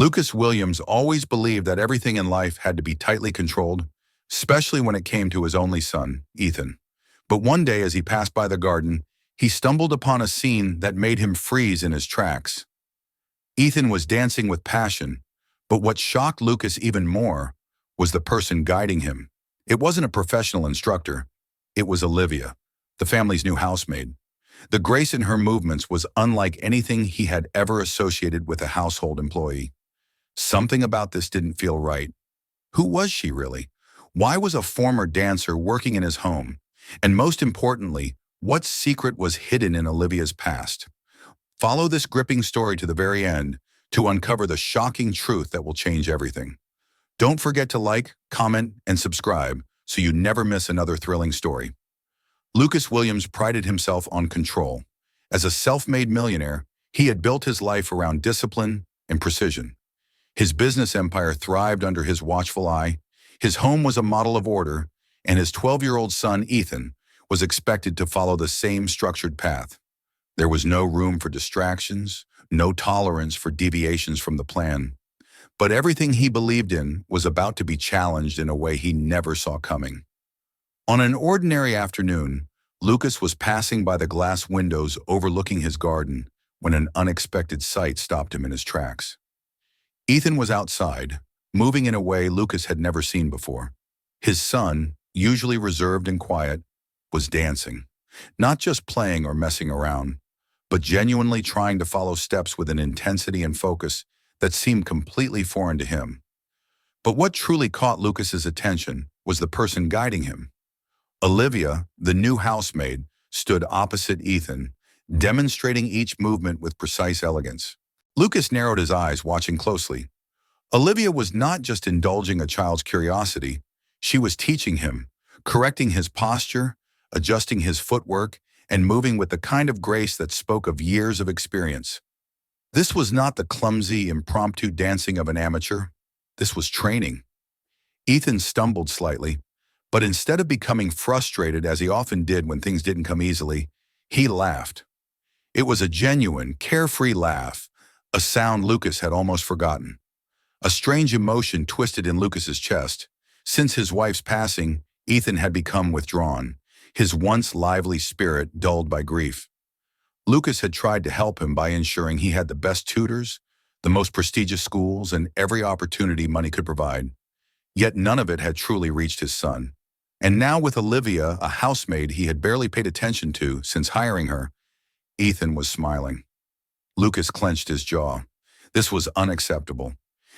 Lucas Williams always believed that everything in life had to be tightly controlled, especially when it came to his only son, Ethan. But one day as he passed by the garden, he stumbled upon a scene that made him freeze in his tracks. Ethan was dancing with passion, but what shocked Lucas even more was the person guiding him. It wasn't a professional instructor. It was Olivia, the family's new housemaid. The grace in her movements was unlike anything he had ever associated with a household employee. Something about this didn't feel right. Who was she really? Why was a former dancer working in his home? And most importantly, what secret was hidden in Olivia's past? Follow this gripping story to the very end to uncover the shocking truth that will change everything. Don't forget to like, comment, and subscribe so you never miss another thrilling story. Lucas Williams prided himself on control. As a self-made millionaire, he had built his life around discipline and precision. His business empire thrived under his watchful eye, his home was a model of order, and his 12-year-old son, Ethan, was expected to follow the same structured path. There was no room for distractions, no tolerance for deviations from the plan. But everything he believed in was about to be challenged in a way he never saw coming. On an ordinary afternoon, Lucas was passing by the glass windows overlooking his garden when an unexpected sight stopped him in his tracks. Ethan was outside, moving in a way Lucas had never seen before. His son, usually reserved and quiet, was dancing, not just playing or messing around, but genuinely trying to follow steps with an intensity and focus that seemed completely foreign to him. But what truly caught Lucas's attention was the person guiding him. Olivia, the new housemaid, stood opposite Ethan, demonstrating each movement with precise elegance. Lucas narrowed his eyes, watching closely. Olivia was not just indulging a child's curiosity, she was teaching him, correcting his posture, adjusting his footwork, and moving with the kind of grace that spoke of years of experience. This was not the clumsy, impromptu dancing of an amateur. This was training. Ethan stumbled slightly, but instead of becoming frustrated as he often did when things didn't come easily, he laughed. It was a genuine, carefree laugh, a sound Lucas had almost forgotten. A strange emotion twisted in Lucas's chest. Since his wife's passing, Ethan had become withdrawn, his once lively spirit dulled by grief. Lucas had tried to help him by ensuring he had the best tutors, the most prestigious schools, and every opportunity money could provide. Yet none of it had truly reached his son. And now with Olivia, a housemaid he had barely paid attention to since hiring her, Ethan was smiling. Lucas clenched his jaw. This was unacceptable.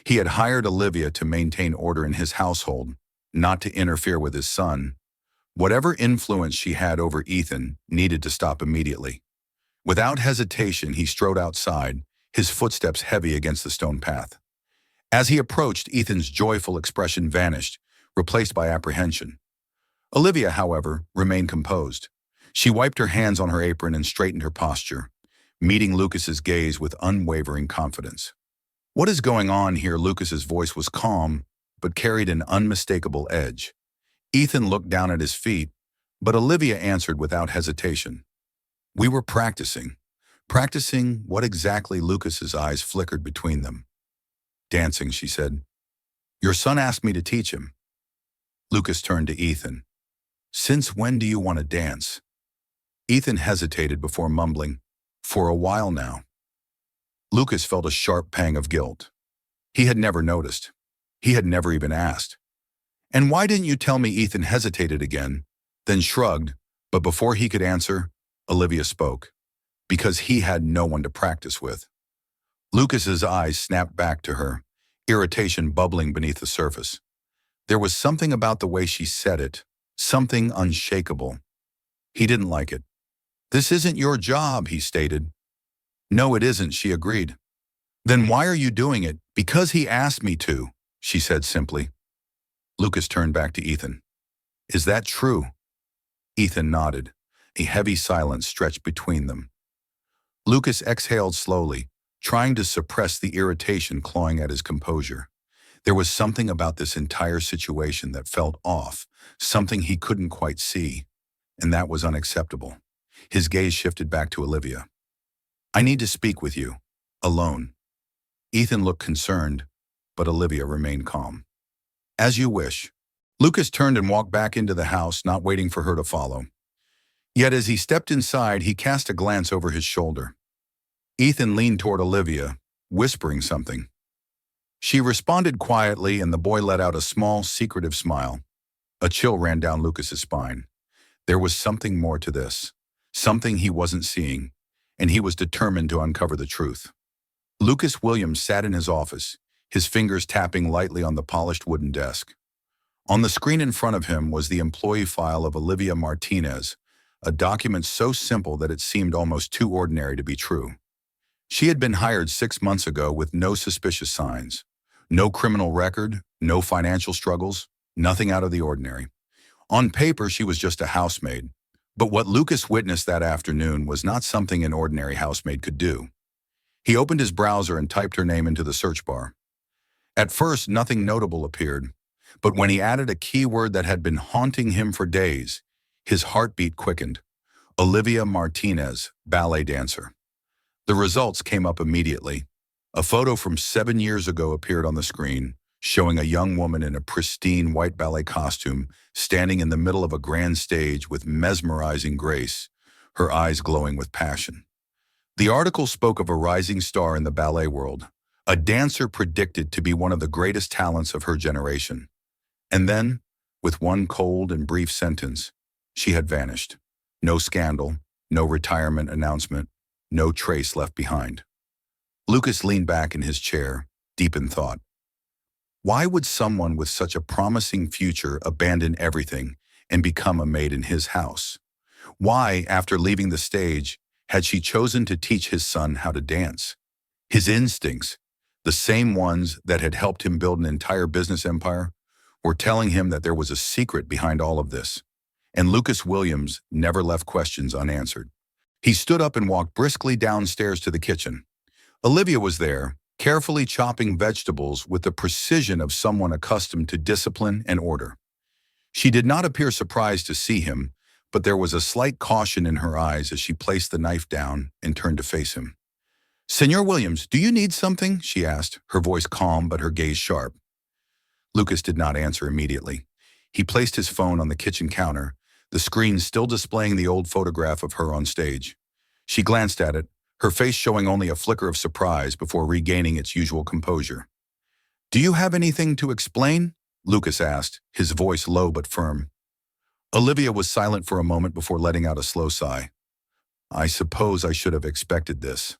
He had hired Olivia to maintain order in his household, not to interfere with his son. Whatever influence she had over Ethan needed to stop immediately. Without hesitation, he strode outside, his footsteps heavy against the stone path. As he approached, Ethan's joyful expression vanished, replaced by apprehension. Olivia, however, remained composed. She wiped her hands on her apron and straightened her posture, meeting Lucas's gaze with unwavering confidence. "What is going on here?" Lucas's voice was calm, but carried an unmistakable edge. Ethan looked down at his feet, but Olivia answered without hesitation. "We were practicing." Practicing what exactly? Lucas's eyes flickered between them. "Dancing," she said. "Your son asked me to teach him." Lucas turned to Ethan. "Since when do you want to dance?" Ethan hesitated before mumbling, "For a while now." Lucas felt a sharp pang of guilt. He had never noticed. He had never even asked. "And why didn't you tell me?" Ethan hesitated again, then shrugged, but before he could answer, Olivia spoke. "Because he had no one to practice with." Lucas's eyes snapped back to her, irritation bubbling beneath the surface. There was something about the way she said it, something unshakable. He didn't like it. "This isn't your job," he stated. "No, it isn't," she agreed. "Then why are you doing it?" "Because he asked me to," she said simply. Lucas turned back to Ethan. "Is that true?" Ethan nodded. A heavy silence stretched between them. Lucas exhaled slowly, trying to suppress the irritation clawing at his composure. There was something about this entire situation that felt off, something he couldn't quite see, and that was unacceptable. His gaze shifted back to Olivia. "I need to speak with you, alone." Ethan looked concerned, but Olivia remained calm. As you wish. Lucas turned and walked back into the house, not waiting for her to follow. Yet as he stepped inside, he cast a glance over his shoulder. Ethan leaned toward Olivia, whispering something. She responded quietly, and the boy let out a small, secretive smile. A chill ran down Lucas's spine. There was something more to this, something he wasn't seeing, and he was determined to uncover the truth. Lucas Williams sat in his office, his fingers tapping lightly on the polished wooden desk. On the screen in front of him was the employee file of Olivia Martinez, a document so simple that it seemed almost too ordinary to be true. She had been hired 6 months ago with no suspicious signs. No criminal record, no financial struggles, nothing out of the ordinary. On paper, she was just a housemaid. But what Lucas witnessed that afternoon was not something an ordinary housemaid could do. He opened his browser and typed her name into the search bar. At first, nothing notable appeared, but when he added a keyword that had been haunting him for days, his heartbeat quickened. Olivia Martinez, ballet dancer. The results came up immediately. A photo from 7 years ago appeared on the screen, showing a young woman in a pristine white ballet costume standing in the middle of a grand stage with mesmerizing grace, her eyes glowing with passion. The article spoke of a rising star in the ballet world, a dancer predicted to be one of the greatest talents of her generation. And then, with one cold and brief sentence, she had vanished. No scandal, no retirement announcement, no trace left behind. Lucas leaned back in his chair, deep in thought. Why would someone with such a promising future abandon everything and become a maid in his house? Why, after leaving the stage, had she chosen to teach his son how to dance? His instincts, the same ones that had helped him build an entire business empire, were telling him that there was a secret behind all of this. And Lucas Williams never left questions unanswered. He stood up and walked briskly downstairs to the kitchen. Olivia was there, carefully chopping vegetables with the precision of someone accustomed to discipline and order. She did not appear surprised to see him, but there was a slight caution in her eyes as she placed the knife down and turned to face him. "Senor Williams, do you need something?" she asked, her voice calm but her gaze sharp. Lucas did not answer immediately. He placed his phone on the kitchen counter, the screen still displaying the old photograph of her on stage. She glanced at it, her face showing only a flicker of surprise before regaining its usual composure. "Do you have anything to explain?" Lucas asked, his voice low but firm. Olivia was silent for a moment before letting out a slow sigh. "I suppose I should have expected this."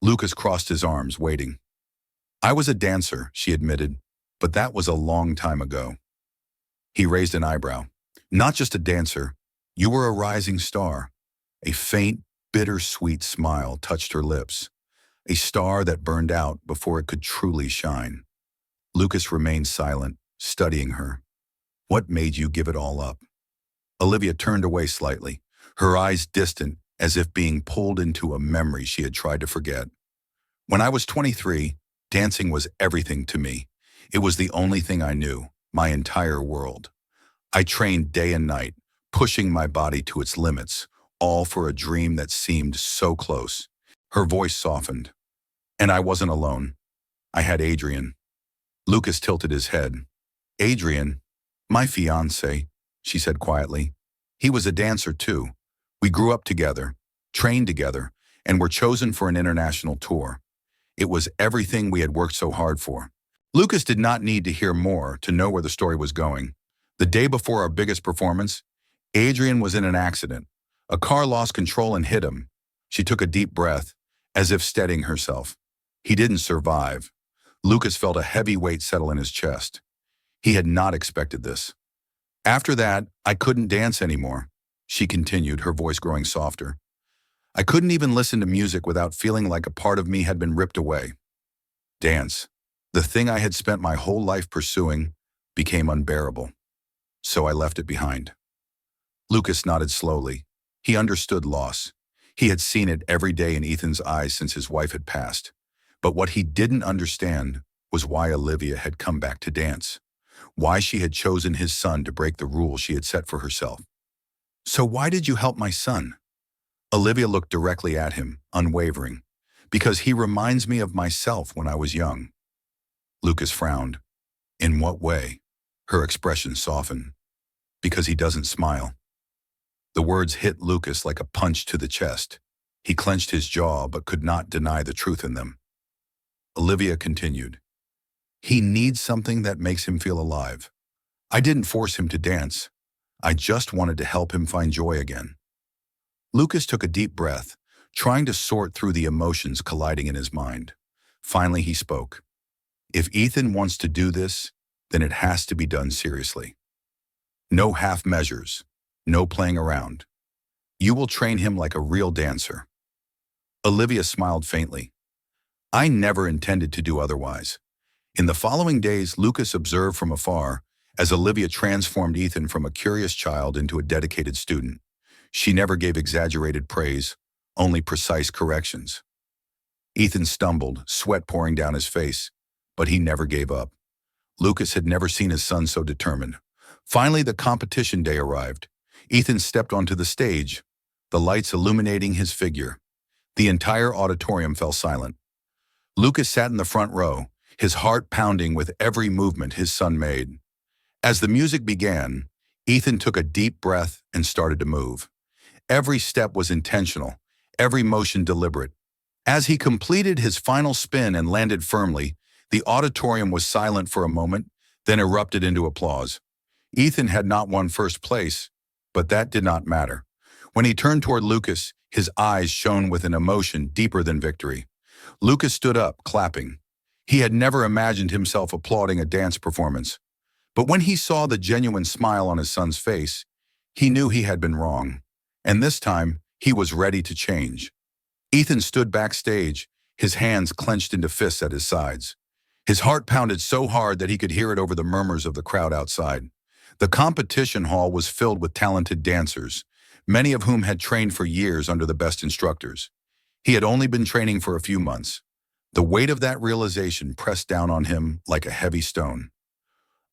Lucas crossed his arms, waiting. "I was a dancer," she admitted, "but that was a long time ago." He raised an eyebrow. "Not just a dancer. You were a rising star." A faint, bittersweet smile touched her lips. A star that burned out before it could truly shine. Lucas remained silent, studying her. "What made you give it all up?" Olivia turned away slightly, her eyes distant, as if being pulled into a memory she had tried to forget. "When I was 23, dancing was everything to me. It was the only thing I knew, my entire world. I trained day and night, pushing my body to its limits, all for a dream that seemed so close." Her voice softened. "And I wasn't alone. I had Adrian." Lucas tilted his head. "Adrian? My fiancé," she said quietly. "He was a dancer too. We grew up together, trained together, and were chosen for an international tour. It was everything we had worked so hard for." Lucas did not need to hear more to know where the story was going. The day before our biggest performance, Adrian was in an accident. A car lost control and hit him. She took a deep breath, as if steadying herself. He didn't survive. Lucas felt a heavy weight settle in his chest. He had not expected this. "After that, I couldn't dance anymore," she continued, her voice growing softer. "I couldn't even listen to music without feeling like a part of me had been ripped away. Dance, the thing I had spent my whole life pursuing, became unbearable. So I left it behind." Lucas nodded slowly. He understood loss. He had seen it every day in Ethan's eyes since his wife had passed. But what he didn't understand was why Olivia had come back to dance. Why she had chosen his son to break the rules she had set for herself. "So why did you help my son?" Olivia looked directly at him, unwavering. Because he reminds me of myself when I was young. Lucas frowned. In what way? Her expression softened. Because he doesn't smile. The words hit Lucas like a punch to the chest. He clenched his jaw but could not deny the truth in them. Olivia continued. He needs something that makes him feel alive. I didn't force him to dance. I just wanted to help him find joy again. Lucas took a deep breath, trying to sort through the emotions colliding in his mind. Finally, he spoke. If Ethan wants to do this, then it has to be done seriously. No half measures, no playing around. You will train him like a real dancer. Olivia smiled faintly. I never intended to do otherwise. In the following days, Lucas observed from afar as Olivia transformed Ethan from a curious child into a dedicated student. She never gave exaggerated praise, only precise corrections. Ethan stumbled, sweat pouring down his face, but he never gave up. Lucas had never seen his son so determined. Finally, the competition day arrived. Ethan stepped onto the stage, the lights illuminating his figure. The entire auditorium fell silent. Lucas sat in the front row, his heart pounding with every movement his son made. As the music began, Ethan took a deep breath and started to move. Every step was intentional, every motion deliberate. As he completed his final spin and landed firmly, the auditorium was silent for a moment, then erupted into applause. Ethan had not won first place, but that did not matter. When he turned toward Lucas, his eyes shone with an emotion deeper than victory. Lucas stood up, clapping. He had never imagined himself applauding a dance performance. But when he saw the genuine smile on his son's face, he knew he had been wrong. And this time, he was ready to change. Ethan stood backstage, his hands clenched into fists at his sides. His heart pounded so hard that he could hear it over the murmurs of the crowd outside. The competition hall was filled with talented dancers, many of whom had trained for years under the best instructors. He had only been training for a few months. The weight of that realization pressed down on him like a heavy stone.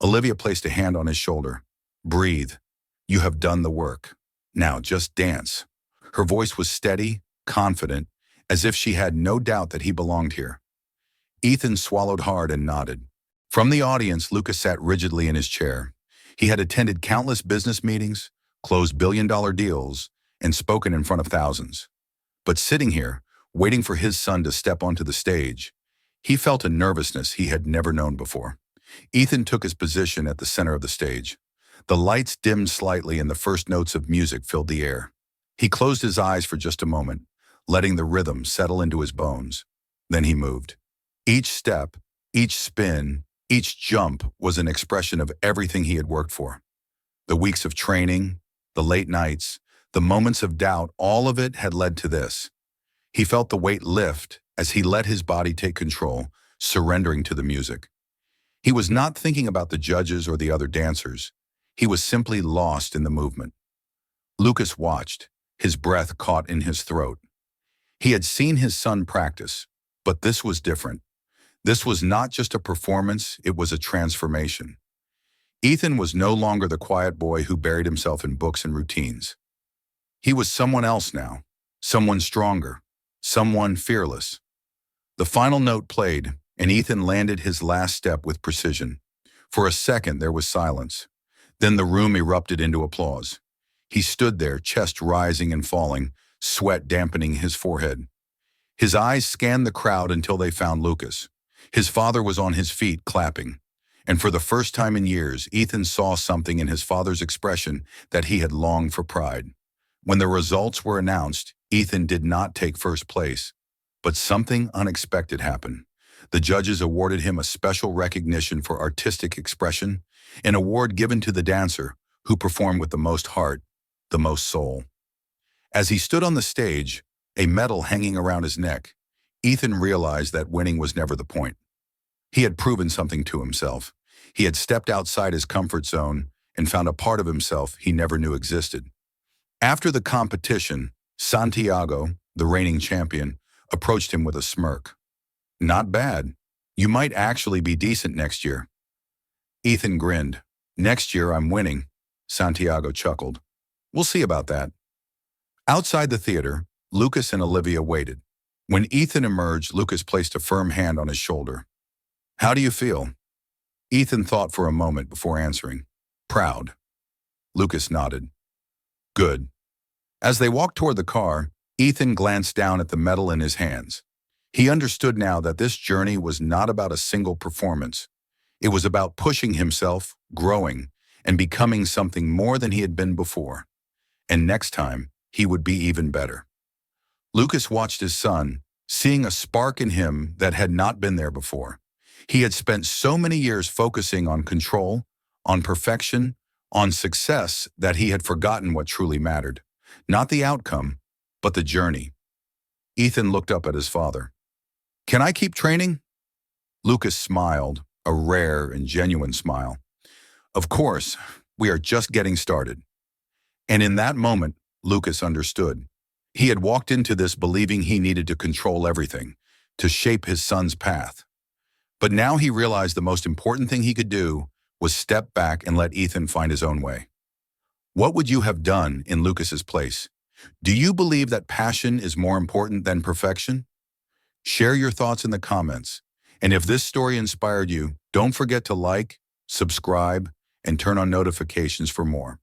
Olivia placed a hand on his shoulder. Breathe. You have done the work. Now just dance. Her voice was steady, confident, as if she had no doubt that he belonged here. Ethan swallowed hard and nodded. From the audience, Lucas sat rigidly in his chair. He had attended countless business meetings, closed billion-dollar deals, and spoken in front of thousands. But sitting here, waiting for his son to step onto the stage, he felt a nervousness he had never known before. Ethan took his position at the center of the stage. The lights dimmed slightly and the first notes of music filled the air. He closed his eyes for just a moment, letting the rhythm settle into his bones. Then he moved. Each step, each spin, each jump was an expression of everything he had worked for. The weeks of training, the late nights, the moments of doubt, all of it had led to this. He felt the weight lift as he let his body take control, surrendering to the music. He was not thinking about the judges or the other dancers. He was simply lost in the movement. Lucas watched, his breath caught in his throat. He had seen his son practice, but this was different. This was not just a performance, it was a transformation. Ethan was no longer the quiet boy who buried himself in books and routines. He was someone else now, someone stronger, someone fearless. The final note played, and Ethan landed his last step with precision. For a second, there was silence. Then the room erupted into applause. He stood there, chest rising and falling, sweat dampening his forehead. His eyes scanned the crowd until they found Lucas. His father was on his feet, clapping. And for the first time in years, Ethan saw something in his father's expression that he had longed for pride. When the results were announced, Ethan did not take first place. But something unexpected happened. The judges awarded him a special recognition for artistic expression, an award given to the dancer who performed with the most heart, the most soul. As he stood on the stage, a medal hanging around his neck, Ethan realized that winning was never the point. He had proven something to himself. He had stepped outside his comfort zone and found a part of himself he never knew existed. After the competition, Santiago, the reigning champion, approached him with a smirk. Not bad. You might actually be decent next year. Ethan grinned. Next year I'm winning. Santiago chuckled. We'll see about that. Outside the theater, Lucas and Olivia waited. When Ethan emerged, Lucas placed a firm hand on his shoulder. "How do you feel?" Ethan thought for a moment before answering. "Proud." Lucas nodded. "Good." As they walked toward the car, Ethan glanced down at the medal in his hands. He understood now that this journey was not about a single performance. It was about pushing himself, growing, and becoming something more than he had been before. And next time, he would be even better. Lucas watched his son, seeing a spark in him that had not been there before. He had spent so many years focusing on control, on perfection, on success that he had forgotten what truly mattered. Not the outcome, but the journey. Ethan looked up at his father. "Can I keep training?" Lucas smiled, a rare and genuine smile. "Of course, we are just getting started." And in that moment, Lucas understood. He had walked into this believing he needed to control everything, to shape his son's path. But now he realized the most important thing he could do was step back and let Ethan find his own way. What would you have done in Lucas's place? Do you believe that passion is more important than perfection? Share your thoughts in the comments. And if this story inspired you, don't forget to like, subscribe, and turn on notifications for more.